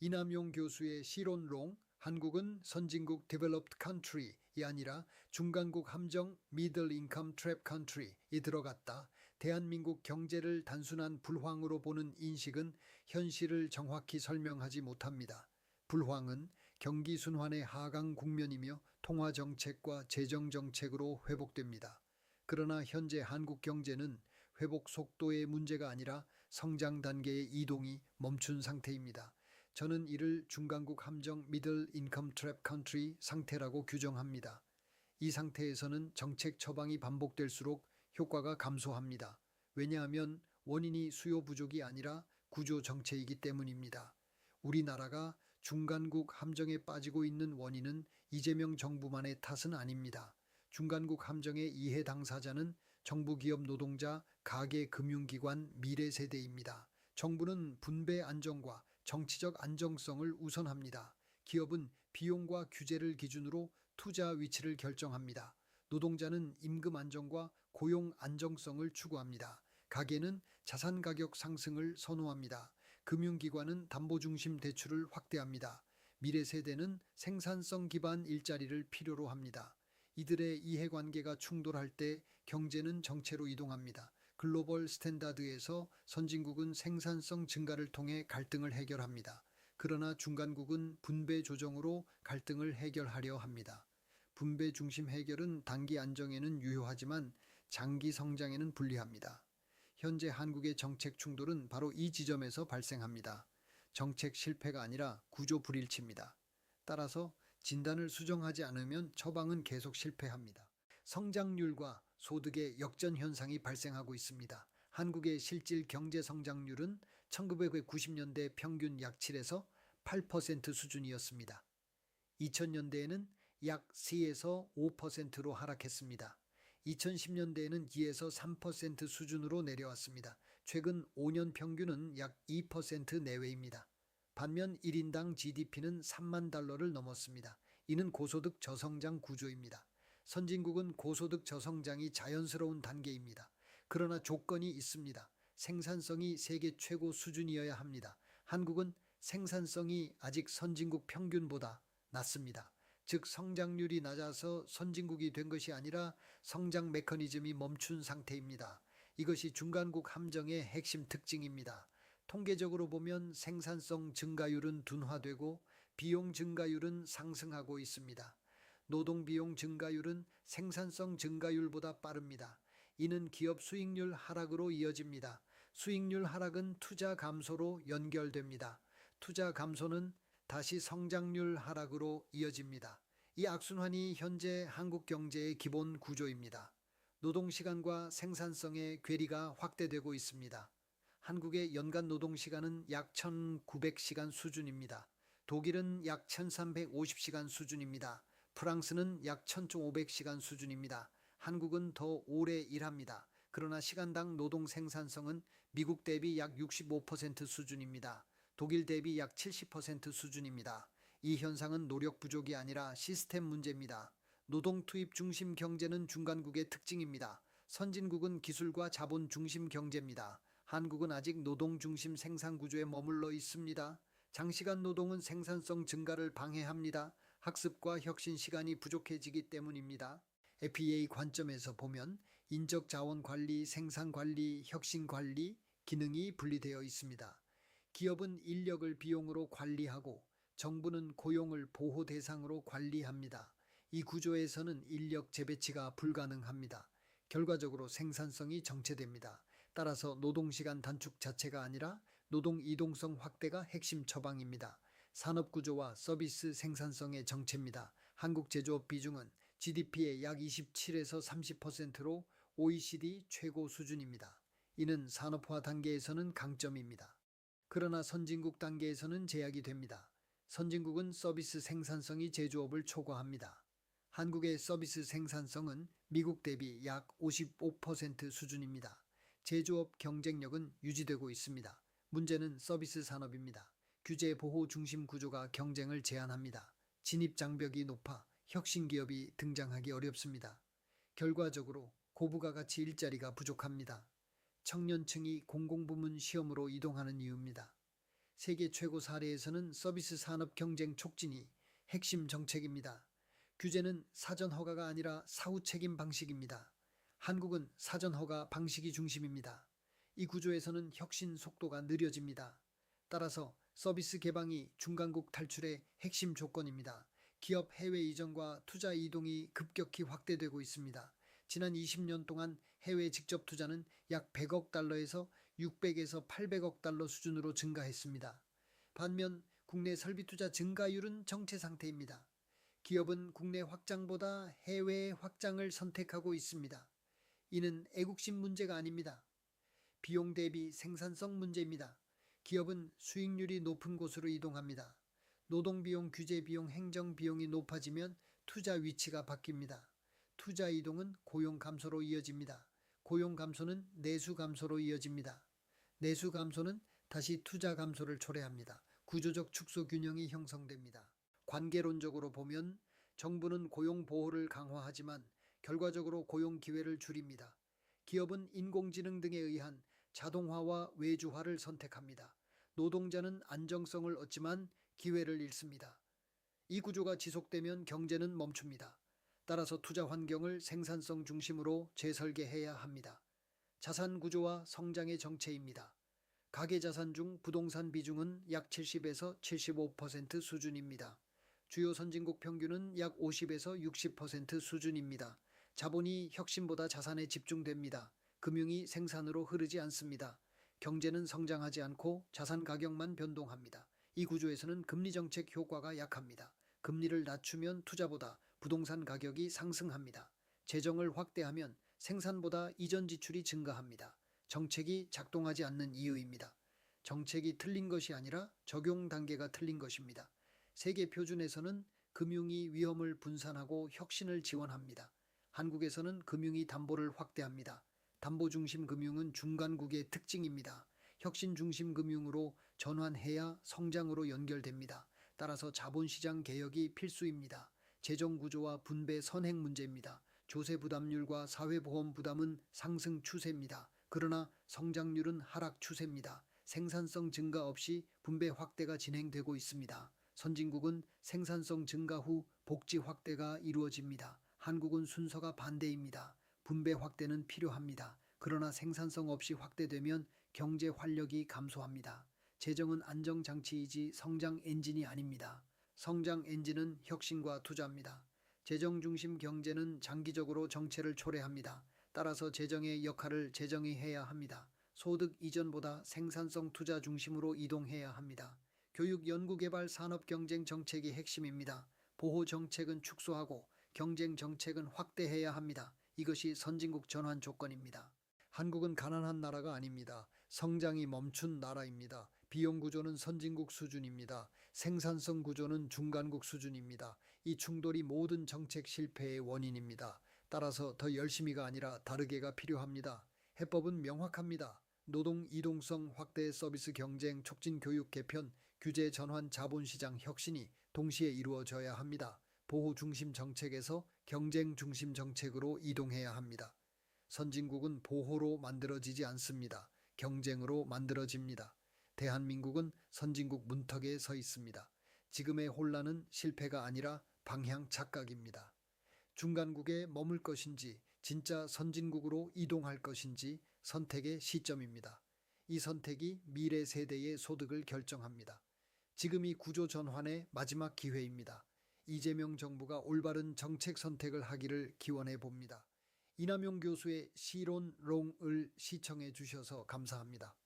이남용 교수의 실론론 한국은 선진국 developed country이 아니라 중간국 함정 middle income trap country이 들어갔다. 대한민국 경제를 단순한 불황으로 보는 인식은 현실을 정확히 설명하지 못합니다. 불황은 경기 순환의 하강 국면이며 통화 정책과 재정 정책으로 회복됩니다. 그러나 현재 한국 경제는 회복 속도의 문제가 아니라 성장 단계의 이동이 멈춘 상태입니다. 저는 이를 중간국 함정 미들 인컴 트랩 컨트리 상태라고 규정합니다. 이 상태에서는 정책 처방이 반복될수록 효과가 감소합니다. 왜냐하면 원인이 수요 부족이 아니라 구조 정체이기 때문입니다. 우리나라가 중간국 함정에 빠지고 있는 원인은 이재명 정부만의 탓은 아닙니다. 중간국 함정의 이해 당사자는 정부, 기업, 노동자, 가계, 금융기관, 미래 세대입니다. 정부는 분배 안정과 정치적 안정성을 우선합니다. 기업은 비용과 규제를 기준으로 투자 위치를 결정합니다. 노동자는 임금 안정과 고용 안정성을 추구합니다. 가계는 자산 가격 상승을 선호합니다. 금융기관은 담보 중심 대출을 확대합니다. 미래 세대는 생산성 기반 일자리를 필요로 합니다. 이들의 이해관계가 충돌할 때 경제는 정체로 이동합니다. 글로벌 스탠다드에서 선진국은 생산성 증가를 통해 갈등을 해결합니다. 그러나 중간국은 분배 조정으로 갈등을 해결하려 합니다. 분배 중심 해결은 단기 안정에는 유효하지만 장기 성장에는 불리합니다. 현재 한국의 정책 충돌은 바로 이 지점에서 발생합니다. 정책 실패가 아니라 구조 불일치입니다. 따라서 진단을 수정하지 않으면 처방은 계속 실패합니다. 성장률과 소득의 역전 현상이 발생하고 있습니다. 한국의 실질 경제 성장률은 1990년대 평균 약 7에서 8% 수준이었습니다. 2000년대에는 약 3에서 5%로 하락했습니다. 2010년대에는 2에서 3% 수준으로 내려왔습니다. 최근 5년 평균은 약 2% 내외입니다. 반면 1인당 GDP는 3만 달러를 넘었습니다. 이는 고소득 저성장 구조입니다. 선진국은 고소득 저성장이 자연스러운 단계입니다. 그러나 조건이 있습니다. 생산성이 세계 최고 수준이어야 합니다. 한국은 생산성이 아직 선진국 평균보다 낮습니다. 즉 성장률이 낮아서 선진국이 된 것이 아니라 성장 메커니즘이 멈춘 상태입니다. 이것이 중간국 함정의 핵심 특징입니다. 통계적으로 보면 생산성 증가율은 둔화되고 비용 증가율은 상승하고 있습니다. 노동 비용 증가율은 생산성 증가율보다 빠릅니다. 이는 기업 수익률 하락으로 이어집니다. 수익률 하락은 투자 감소로 연결됩니다. 투자 감소는 다시 성장률 하락으로 이어집니다. 이 악순환이 현재 한국 경제의 기본 구조입니다. 노동시간과 생산성의 괴리가 확대되고 있습니다. 한국의 연간 노동시간은 약 1900시간 수준입니다. 독일은 약 1350시간 수준입니다. 프랑스는 약 1500시간 수준입니다. 한국은 더 오래 일합니다. 그러나 시간당 노동 생산성은 미국 대비 약 65% 수준입니다. 독일 대비 약 70% 수준입니다. 이 현상은 노력 부족이 아니라 시스템 문제입니다. 노동 투입 중심 경제는 중간국의 특징입니다. 선진국은 기술과 자본 중심 경제입니다. 한국은 아직 노동 중심 생산 구조에 머물러 있습니다. 장시간 노동은 생산성 증가를 방해합니다. 학습과 혁신 시간이 부족해지기 때문입니다. FEA 관점에서 보면 인적 자원 관리, 생산 관리, 혁신 관리 기능이 분리되어 있습니다. 기업은 인력을 비용으로 관리하고 정부는 고용을 보호 대상으로 관리합니다. 이 구조에서는 인력 재배치가 불가능합니다. 결과적으로 생산성이 정체됩니다. 따라서 노동시간 단축 자체가 아니라 노동 이동성 확대가 핵심 처방입니다. 산업구조와 서비스 생산성의 정체입니다. 한국 제조업 비중은 GDP의 약 27에서 30%로 OECD 최고 수준입니다. 이는 산업화 단계에서는 강점입니다. 그러나 선진국 단계에서는 제약이 됩니다. 선진국은 서비스 생산성이 제조업을 초과합니다. 한국의 서비스 생산성은 미국 대비 약 55% 수준입니다. 제조업 경쟁력은 유지되고 있습니다. 문제는 서비스 산업입니다. 규제 보호 중심 구조가 경쟁을 제한합니다. 진입 장벽이 높아 혁신 기업이 등장하기 어렵습니다. 결과적으로 고부가 가치 일자리가 부족합니다. 청년층이 공공부문 시험으로 이동하는 이유입니다. 세계 최고 사례에서는 서비스 산업 경쟁 촉진이 핵심 정책입니다. 규제는 사전 허가가 아니라 사후 책임 방식입니다. 한국은 사전 허가 방식이 중심입니다. 이 구조에서는 혁신 속도가 느려집니다. 따라서 서비스 개방이 중간국 탈출의 핵심 조건입니다. 기업 해외 이전과 투자 이동이 급격히 확대되고 있습니다. 지난 20년 동안 해외 직접 투자는 약 100억 달러에서 600에서 800억 달러 수준으로 증가했습니다. 반면 국내 설비 투자 증가율은 정체 상태입니다. 기업은 국내 확장보다 해외 확장을 선택하고 있습니다. 이는 애국심 문제가 아닙니다. 비용 대비 생산성 문제입니다. 기업은 수익률이 높은 곳으로 이동합니다. 노동비용, 규제비용, 행정비용이 높아지면 투자 위치가 바뀝니다. 투자 이동은 고용 감소로 이어집니다. 고용 감소는 내수 감소로 이어집니다. 내수 감소는 다시 투자 감소를 초래합니다. 구조적 축소 균형이 형성됩니다. 관계론적으로 보면 정부는 고용 보호를 강화하지만 결과적으로 고용 기회를 줄입니다. 기업은 인공지능 등에 의한 자동화와 외주화를 선택합니다. 노동자는 안정성을 얻지만 기회를 잃습니다. 이 구조가 지속되면 경제는 멈춥니다. 따라서 투자 환경을 생산성 중심으로 재설계해야 합니다. 자산 구조와 성장의 정체입니다. 가계자산 중 부동산 비중은 약 70에서 75% 수준입니다. 주요 선진국 평균은 약 50에서 60% 수준입니다. 자본이 혁신보다 자산에 집중됩니다. 금융이 생산으로 흐르지 않습니다. 경제는 성장하지 않고 자산 가격만 변동합니다. 이 구조에서는 금리 정책 효과가 약합니다. 금리를 낮추면 투자보다 부동산 가격이 상승합니다. 재정을 확대하면 생산보다 이전 지출이 증가합니다. 정책이 작동하지 않는 이유입니다. 정책이 틀린 것이 아니라 적용 단계가 틀린 것입니다. 세계 표준에서는 금융이 위험을 분산하고 혁신을 지원합니다. 한국에서는 금융이 담보를 확대합니다. 담보 중심 금융은 중간국의 특징입니다. 혁신 중심 금융으로 전환해야 성장으로 연결됩니다. 따라서 자본시장 개혁이 필수입니다. 재정 구조와 분배 선행 문제입니다. 조세 부담률과 사회보험 부담은 상승 추세입니다. 그러나 성장률은 하락 추세입니다. 생산성 증가 없이 분배 확대가 진행되고 있습니다. 선진국은 생산성 증가 후 복지 확대가 이루어집니다. 한국은 순서가 반대입니다. 분배 확대는 필요합니다. 그러나 생산성 없이 확대되면 경제 활력이 감소합니다. 재정은 안정장치이지 성장 엔진이 아닙니다. 성장 엔진은 혁신과 투자입니다. 재정 중심 경제는 장기적으로 정체를 초래합니다. 따라서 재정의 역할을 재정이 해야 합니다. 소득 이전보다 생산성 투자 중심으로 이동해야 합니다. 교육, 연구개발, 산업 경쟁 정책이 핵심입니다. 보호 정책은 축소하고 경쟁 정책은 확대해야 합니다. 이것이 선진국 전환 조건입니다. 한국은 가난한 나라가 아닙니다. 성장이 멈춘 나라입니다. 비용 구조는 선진국 수준입니다. 생산성 구조는 중간국 수준입니다. 이 충돌이 모든 정책 실패의 원인입니다. 따라서 더 열심히가 아니라 다르게가 필요합니다. 해법은 명확합니다. 노동 이동성 확대, 서비스 경쟁 촉진, 교육 개편, 규제 전환, 자본시장 혁신이 동시에 이루어져야 합니다. 보호 중심 정책에서 경쟁 중심 정책으로 이동해야 합니다. 선진국은 보호로 만들어지지 않습니다. 경쟁으로 만들어집니다. 대한민국은 선진국 문턱에 서 있습니다. 지금의 혼란은 실패가 아니라 방향 착각입니다. 중간국에 머물 것인지 진짜 선진국으로 이동할 것인지 선택의 시점입니다. 이 선택이 미래 세대의 소득을 결정합니다. 지금이 구조 전환의 마지막 기회입니다. 이재명 정부가 올바른 정책 선택을 하기를 기원해 봅니다. 이남용 교수의 시론롱을 시청해 주셔서 감사합니다.